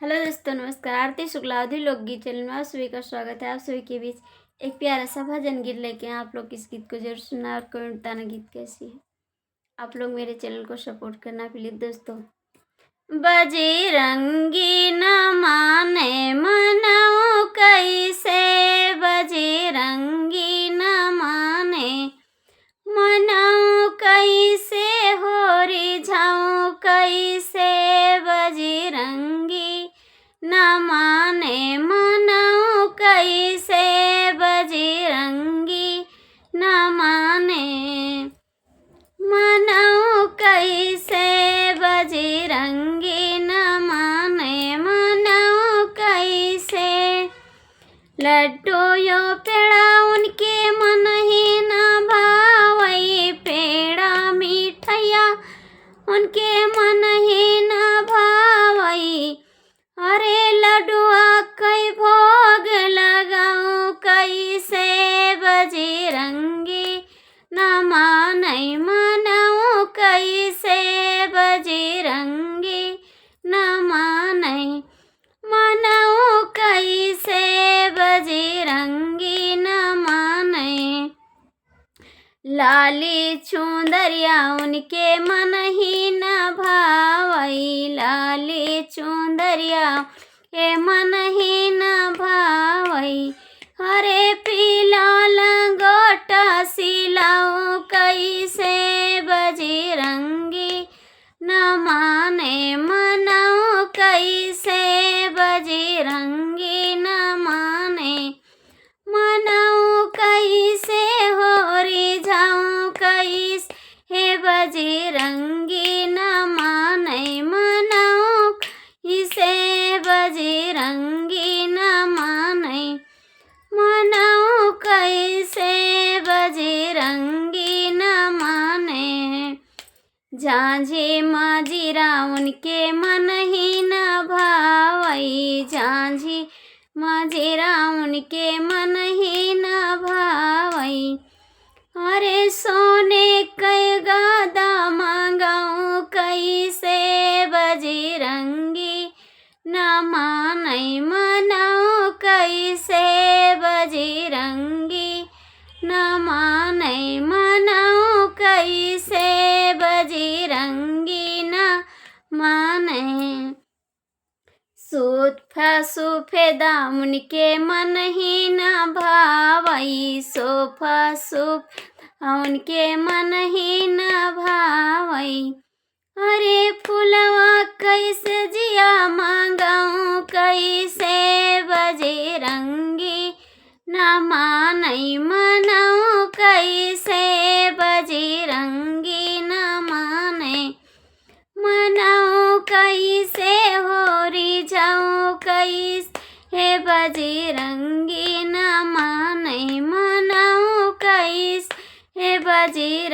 Hello दोस्तों, नमस्कार। आरती शुक्ला अवधि लोकगीत चैनल में आप सभी का स्वागत है। आप सभी के बीच एक प्यारा सा भजन गीत लेके हैं। आप लोग इस गीत को जरूर सुनना और कमेंट बताना गीत कैसी है। आप लोग मेरे चैनल को सपोर्ट करना प्लीज दोस्तों। बजरंगी न माने मनाओ कैसे, बजरंगी न माने मनाओ कैसे, हो रिझाऊं कैसे, बजरंगी न माने मनाओ कैसे, बजरंगी न माने मनाओ कैसे, बजरंगी न माने मनाओ कैसे। लड्डू यो पेड़ा उनके मन ही न भावई, पेड़ा मिठैया उनके मन ही न भावई। अरे लड्डुआ कई भोग लगाऊं कैसे, बजरंगी न माने मनाऊं कैसे, बजरंगी न माने मनाऊं कैसे, बजरंगी न माने। लाली चुंदरिया उनके मन ही न भावई, लाली चुंदरिया के मन ही न भावई। अरे पीला लंगोटा सिलाऊं कैसे, बजरंगी न माने मनाऊं कैसे, बजरंगी न माने मनाऊं कैसे, हो रिझाऊं कैसे, हे बजरंगी न माने मनाऊं इसे, बजरंगी न माने मनाऊं कैसे, बजरंगी न माने। झांझी मजीरा उनके मन ही न भावई, झांझी मजीरा उनके मन ही न भावई। अरे सोने कै गादा मांगाऊं कैसे, बजरंगी न माने मनाऊं कैसे, बजरंगी न माने मनाऊं कैसे, बजरंगी न माने। सोफा सुफेदा उनके मन ही न भावई, सोफा सुफेदा उनके मन ही न भावई। अरे फुलवा कैसे जिया मांगाऊं कैसे, बजरंगी न माने मनाऊं कैसे, बजरंगी न माने मनाऊं कैसे, हो रिझाऊं कैसे, हे बजरंगी न माने मनाऊं कैसे, हे बजरंगी